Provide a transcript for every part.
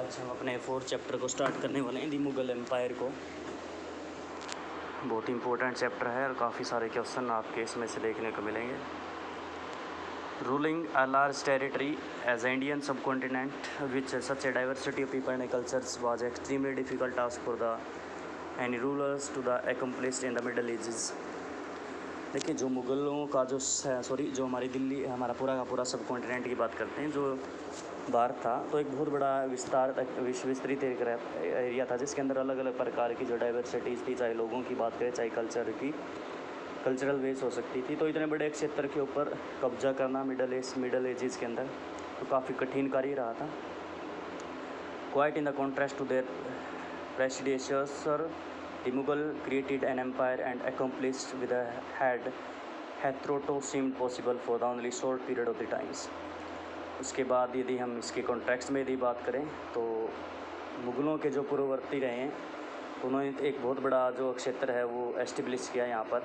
आज हम अपने 4th चैप्टर को स्टार्ट करने वाले हैं, दी मुग़ल एम्पायर को। बहुत इंपॉर्टेंट चैप्टर है और काफ़ी सारे क्वेश्चन आपके इसमें से देखने को मिलेंगे। Ruling a large territory as Indian subcontinent which such a diversity of people and cultures was extremely difficult task for the any rulers to the accomplished in the middle ages. देखिए, जो मुग़लों का जो हमारी दिल्ली, हमारा पूरा का पूरा सब कॉन्टिनेंट की बात करते हैं, जो भारत था, तो एक बहुत बड़ा विस्तृत एरिया था जिसके अंदर अलग अलग प्रकार की जो डाइवर्सिटीज़ थी, चाहे लोगों की बात करें, चाहे कल्चरल वेस हो सकती थी। तो इतने बड़े क्षेत्र के ऊपर कब्जा करना मिडल एजेस के अंदर तो काफ़ी कठिन कार्य रहा था। Quite in the contrast to their predecessor, the Mughal created an empire and accomplished with a hitherto seemed possible for the only short period of the times। उसके बाद यदि हम इसके कॉन्टेक्स्ट में यदि बात करें तो मुग़लों के जो पूर्ववर्ती रहे हैं तो उन्होंने एक बहुत बड़ा जो क्षेत्र है वो एस्टेब्लिश किया यहाँ पर,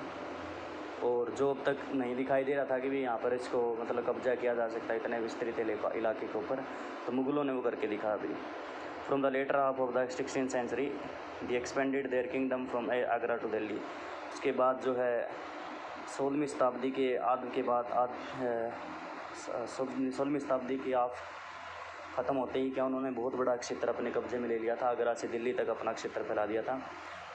और जो अब तक नहीं दिखाई दे रहा था कि भी यहाँ पर इसको मतलब कब्जा किया जा सकता है इतने विस्तृत इलाके के ऊपर, तो मुग़लों ने वो करके दिखा भी। From the latter half of the 16th century the expanded their kingdom from Agra to Delhi. उसके बाद जो है 16वीं शताब्दी के ख़त्म होते ही क्या उन्होंने बहुत बड़ा क्षेत्र अपने कब्जे में ले लिया था। आगरा से दिल्ली तक अपना क्षेत्र फैला दिया था।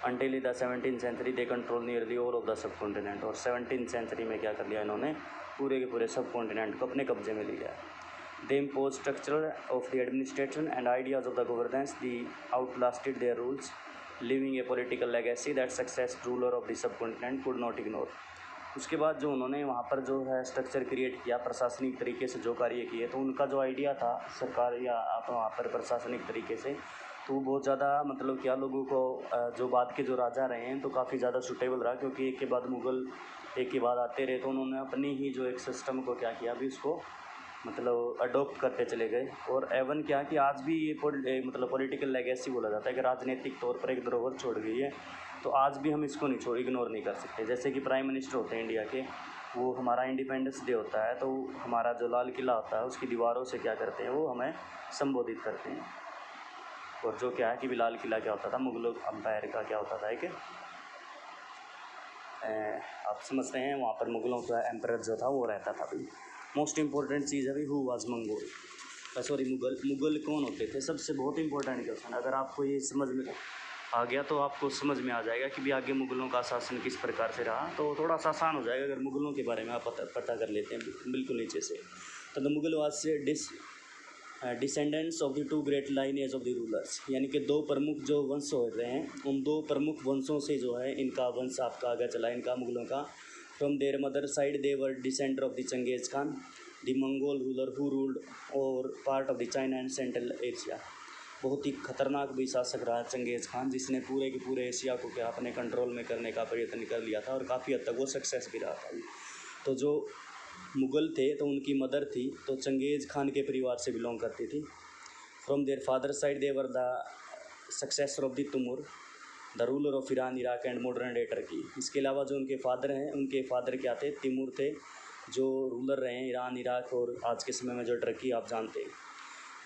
Until the 17th century they control nearly all of the subcontinent. और 17th सेंचुरी में क्या कर लिया इन्होंने, पूरे के पूरे सब कॉन्टिनेंट को अपने कब्जे में ले लिया। They impose structure of the administration and ideas of the governance the outlasted their rules, living a political legacy that success ruler of the subcontinent could not ignore. उसके बाद जो उन्होंने वहाँ पर जो है स्ट्रक्चर क्रिएट किया, प्रशासनिक तरीके से जो कार्य किए, तो उनका जो आइडिया था सरकार या आप वहाँ पर प्रशासनिक तरीके से, तो वो बहुत ज़्यादा मतलब क्या लोगों को जो बाद के जो राजा रहे हैं तो काफ़ी ज़्यादा सूटेबल रहा, क्योंकि एक के बाद मुग़ल एक के बाद आते रहे, तो उन्होंने अपनी ही जो एक सिस्टम को क्या किया अभी उसको मतलब अडोप्ट करते चले गए। और एवन क्या कि आज भी ये मतलब पॉलिटिकल लेगेसी बोला जाता है कि राजनीतिक तौर पर एक धरोहर छोड़ गई है, तो आज भी हम इसको इग्नोर नहीं कर सकते। जैसे कि प्राइम मिनिस्टर होते हैं इंडिया के, वो हमारा इंडिपेंडेंस डे होता है तो हमारा जो लाल किला होता है उसकी दीवारों से क्या करते हैं, वो हमें संबोधित करते हैं। और जो क्या है कि लाल किला क्या होता था, मुग़ल एम्पायर का क्या होता था, एक आप समझते हैं वहाँ पर मुग़लों का एम्परर जो था वो रहता था। अभी मोस्ट इंपॉर्टेंट चीज़ है अभी, हु वाज मुग़ल कौन होते थे, सबसे बहुत इंपॉर्टेंट क्वेश्चन। अगर आपको ये समझ में आ गया तो आपको समझ में आ जाएगा कि भी आगे मुग़लों का शासन किस प्रकार से रहा, तो थोड़ा सा आसान हो जाएगा अगर मुग़लों के बारे में आप पता कर लेते हैं बिल्कुल नीचे से। तो द मुग़ल वाज से descendants of the 2 great lineage of the rulers, यानी कि 2 प्रमुख जो वंश हो रहे हैं, उन 2 प्रमुख वंशों से जो है इनका वंश आपका आगे चला, इनका मुग़लों का। From their mother side they were descender of the Genghis Khan, the Mongol ruler who ruled over part of the China and central Asia. बहुत ही खतरनाक भी शासक रहा चंगेज़ खान, जिसने पूरे के पूरे एशिया को क्या अपने कंट्रोल में करने का प्रयत्न कर लिया था, और काफ़ी हद तक वो सक्सेस भी रहा था। तो जो मुग़ल थे तो उनकी मदर थी तो चंगेज़ खान के परिवार से बिलोंग करती थी। From their father side they were the successor of the Timur, the ruler of Iran, Iraq and modern day Turkey. इसके अलावा जो उनके फादर हैं, उनके फादर क्या थे, तैमूर थे, जो रूलर रहे हैं ईरान, इराक और आज के समय में जो टर्की आप जानते हैं।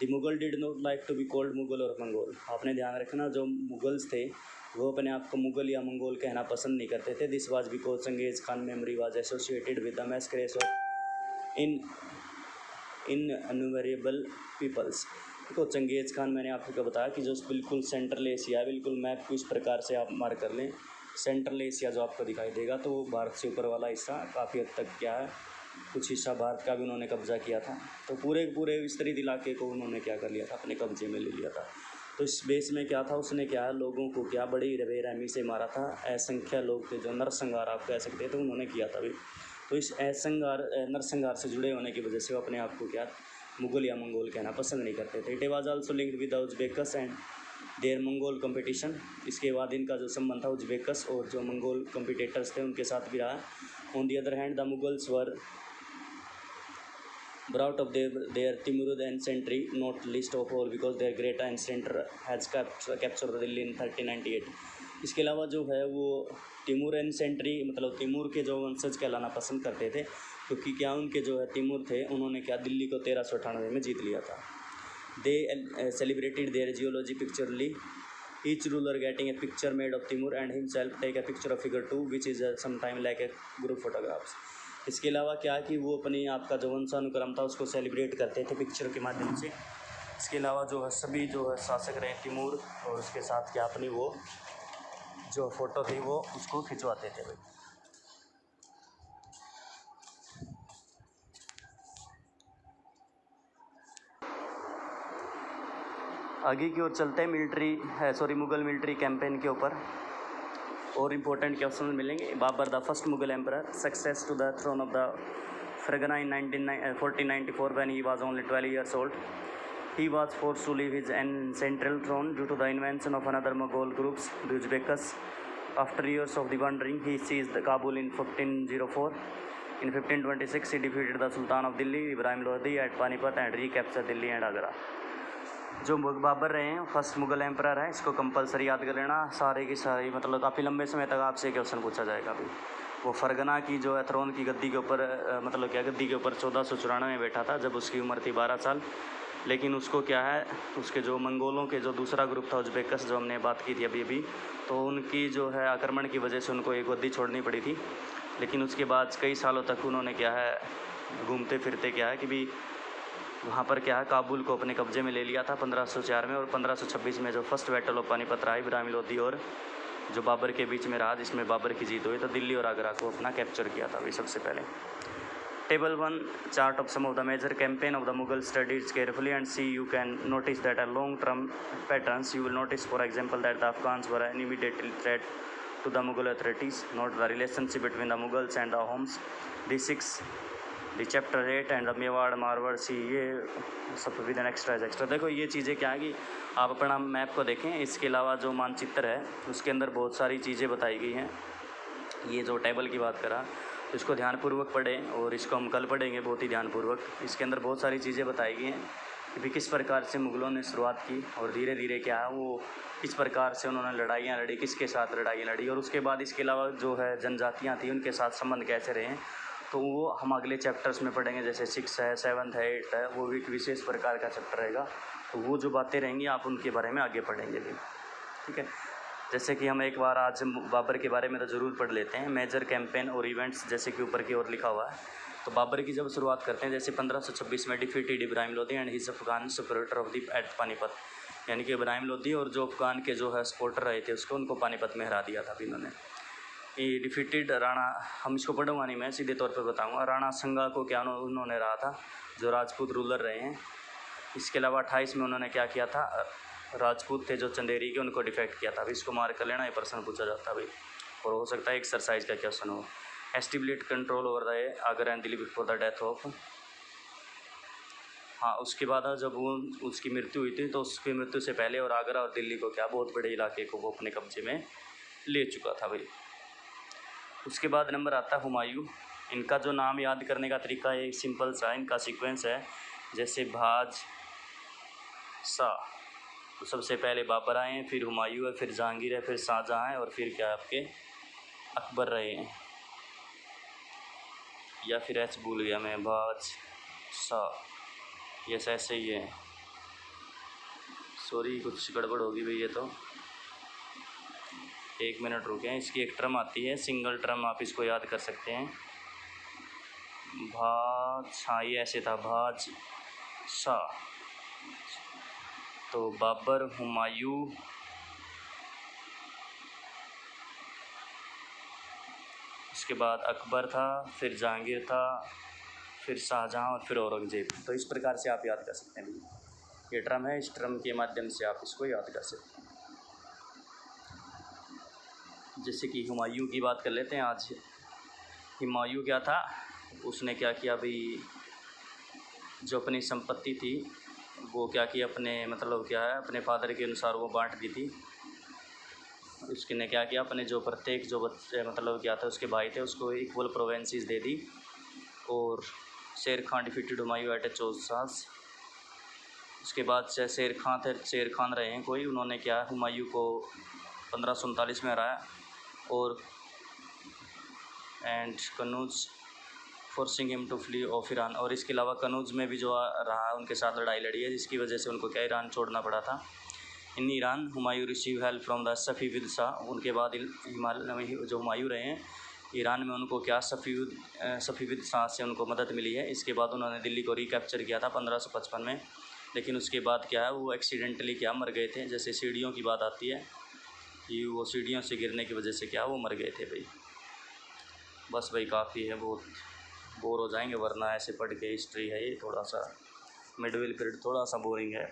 The Mughal did not like to be called Mughal और मंगोल। आपने ध्यान रखना, जो मुग़ल्स थे वो अपने आप को मुग़ल या मंगोल कहना पसंद नहीं करते थे। This was because Genghis Khan memory was associated with the massacre of innumerable peoples. तो चंगेज़ खान, मैंने आपको बताया कि जो बिल्कुल सेंट्रल एशिया, बिल्कुल मैप को इस प्रकार से आप मार्क कर लें, सेंट्रल एशिया जो आपको दिखाई देगा तो भारत से ऊपर वाला हिस्सा काफ़ी हद तक क्या है, कुछ हिस्सा भारत का भी उन्होंने कब्जा किया था। तो पूरे विस्तृत इलाके को उन्होंने क्या कर लिया था, अपने कब्जे में ले लिया था। तो इस बेस में क्या था, उसने क्या है लोगों को क्या बड़ी बेरहमी से मारा था। असंख्य लोग थे जो नरसंहार आप कह सकते हैं, तो उन्होंने किया था भी। तो इस नरसंहार से जुड़े होने की वजह से वो अपने आप को क्या मुग़ल या मंगोल कहना पसंद नहीं करते थे। It was also linked with Uzbeks and their Mongol competition. इसके बाद इनका जो संबंध था उज़्बेकस और जो मंगोल कंपिटेटर्स थे उनके साथ भी रहा। On the other hand the Mughals were brought up their Timurid ancestry, not least of all because their great ancestor has captured Delhi in 1398। इसके अलावा जो है वो तिमूर एंसेंट्री मतलब तिमूर के जो वंशज कहलाना पसंद करते थे, क्योंकि क्या उनके जो है तिमूर थे, उन्होंने क्या दिल्ली को 1398 में जीत लिया था। They celebrated their geology pictorially, each ruler getting a picture made of Timur and himself take a picture of figure 2 which is sometime like a group photographs. इसके अलावा क्या है कि वो अपनी आपका जो वंशानुक्रम था उसको सेलिब्रेट करते थे पिक्चर के माध्यम से। इसके अलावा जो है सभी जो है शासक रहे तिमूर और उसके साथ क्या अपनी वो जो फ़ोटो थी वो उसको खिंचवाते थे भाई। आगे की ओर चलते हैं मुग़ल मिलिट्री कैंपेन के ऊपर और इम्पोर्टेंट क्वेश्चन मिलेंगे। Babur the first Mughal emperor success to the throne of the Fargana in 1494 when he was only 12 years old. He was forced to leave his central throne due to the invasion of another Mughal groups, the Uzbeks. After years of the wandering, he seized Kabul in 1504. In 1526, he defeated the Sultan of Delhi, Ibrahim Lodi, at Panipat and recaptured Delhi and Agra. जो बाबर रहे हैं first Mughal emperor है, इसको compulsory याद कर लेना। सारे की सारी मतलब काफ़ी लंबे समय तक आपसे क्वेश्चन पूछा जाएगा अभी। वो फरगना की जो है थ्रोन की गद्दी के ऊपर मतलब क्या गद्दी के ऊपर 1494 में बैठा था जब उसकी उम्र थी 12 साल। लेकिन उसको क्या है उसके जो मंगोलों के जो दूसरा ग्रुप था उज़्बेकस जो हमने बात की थी अभी तो उनकी जो है आक्रमण की वजह से उनको एक गद्दी छोड़नी पड़ी थी। लेकिन उसके बाद कई सालों तक उन्होंने क्या है घूमते फिरते क्या है कि भी वहाँ पर क्या है काबुल को अपने कब्जे में ले लिया था 1504 में। और 1526 में जो फर्स्ट बैटल ऑफ पानीपत रहा इब्राहिम लोदी और जो बाबर के बीच में रहा जिसमें बाबर की जीत हुई तो दिल्ली और आगरा को अपना कैप्चर किया था अभी सबसे पहले। Table 1 chart of some of the major campaign of the Mughal studies carefully and see you can notice that a long term patterns. You will notice for example that the Afghans were an immediate threat to the Mughal authorities. Note the relationship between the Mughals and the Ahoms. D6 the chapter 8 and the Mewar Marwar सी ये सब with an extra. देखो ये चीज़ें क्या है कि आप अपना मैप को देखें। इसके अलावा जो मानचित्र है उसके अंदर बहुत सारी चीज़ें बताई गई हैं। ये जो टेबल की बात करा तो इसको ध्यानपूर्वक पढ़ें और इसको हम कल पढ़ेंगे बहुत ही ध्यानपूर्वक। इसके अंदर बहुत सारी चीज़ें बताई गई हैं कि किस प्रकार से मुग़लों ने शुरुआत की और धीरे धीरे क्या है वो किस प्रकार से उन्होंने लड़ाइयाँ लड़ी, किसके साथ लड़ाइयाँ लड़ी और उसके बाद इसके अलावा जो है जनजातियाँ थी उनके साथ संबंध कैसे रहे तो वो हम अगले चैप्टर्स में पढ़ेंगे। जैसे 6 है 7 है 8 है वो भी एक विशेष प्रकार का चैप्टर रहेगा तो वो जो बातें रहेंगी आप उनके बारे में आगे पढ़ेंगे भी, ठीक है। जैसे कि हम एक बार आज बाबर के बारे में तो ज़रूर पढ़ लेते हैं। मेजर कैंपेन और इवेंट्स जैसे कि ऊपर की ओर लिखा हुआ है तो बाबर की जब शुरुआत करते हैं जैसे 1526 में defeated Ibrahim Lodi and his Afghan supporter of the at Panipat, यानी कि इब्राहिम लोदी और जो अफगान के जो है सपोर्टर रहे थे उसको उनको पानीपत में हरा दिया था अभी इन्होंने। ये डिफीटेड राणा, हम इसको पढ़ूंगा नहीं, मैं सीधे तौर पर बताऊंगा। राणा संगा को क्या उन्होंने रहा था जो राजपूत रूलर रहे हैं। इसके अलावा 28 में उन्होंने क्या किया था, राजपूत थे जो चंदेरी के उनको डिफेक्ट किया था। अभी इसको मार्क कर लेना, ये प्रश्न पूछा जाता है भाई और हो सकता है एक्सरसाइज का क्वेश्चन हो। Established control over the Agra and Delhi before the death of, हाँ उसके बाद जब वो उसकी मृत्यु हुई थी तो उसकी मृत्यु से पहले और आगरा और दिल्ली को क्या बहुत बड़े इलाके को वो अपने कब्जे में ले चुका था भाई। उसके बाद नंबर आता है हुमायूं। इनका जो नाम याद करने का तरीका एक सिंपल सा इनका सीक्वेंस है, जैसे भाज शाह तो सबसे पहले बाबर आए हैं, फिर हुमायूं है, फिर जहांगीर है, फिर शाहजहाँ है और फिर क्या आपके अकबर रहे हैं। या फिर ऐसे भूल गया मैं, भाज शाह, यस ऐसे ही है, सॉरी कुछ गड़बड़ होगी भाई। ये तो 1 मिनट रुके, इसकी एक टर्म आती है सिंगल टर्म, आप इसको याद कर सकते हैं। भाज, हाँ ये ऐसे था भाज शाह। तो बाबर, हुमायूं, उसके बाद अकबर था, फिर जहांगीर था, फिर शाहजहाँ और फिर औरंगज़ेब। तो इस प्रकार से आप याद कर सकते हैं। ये टर्म है, इस टर्म के माध्यम से आप इसको याद कर सकते हैं। जैसे कि हुमायूं की बात कर लेते हैं आज। हुमायूं क्या था, उसने क्या किया भाई, जो अपनी संपत्ति थी वो क्या किया अपने मतलब क्या है अपने फादर के अनुसार वो बांट दी थी। उसने क्या किया अपने जो प्रत्येक जो बच्चे मतलब क्या था उसके भाई थे उसको इक्वल प्रोवेंसीज दे दी। और शेर खान डिफीटेड हुमायूं एट चौसास। उसके बाद शेर खान रहे हैं कोई, उन्होंने क्या हुमायूं को 1539 में हराया। और and Kannauj forcing him to flee of Iran. और इसके अलावा कनूज में भी जो रहा उनके साथ लड़ाई लड़ी है, जिसकी वजह से उनको क्या ईरान छोड़ना पड़ा था। In Iran Humayun receive help from the Safavid Shah. उनके बाद हिमालय में जो हुमायूं रहे हैं ईरान में, उनको क्या सफ़ीविद शाह से उनको मदद मिली है। इसके बाद उन्होंने दिल्ली को रिकैप्चर किया था 1555 में, लेकिन उसके बाद क्या है वो एक्सीडेंटली क्या मर गए थे। जैसे सीढ़ियों की बात आती है कि वो सीढ़ियों से गिरने की वजह से क्या वो मर गए थे भाई। बस भाई काफ़ी है, बहुत बोर हो जाएंगे वरना ऐसे पढ़ के। हिस्ट्री है ये थोड़ा सा, मिडविल पीरियड थोड़ा सा बोरिंग है।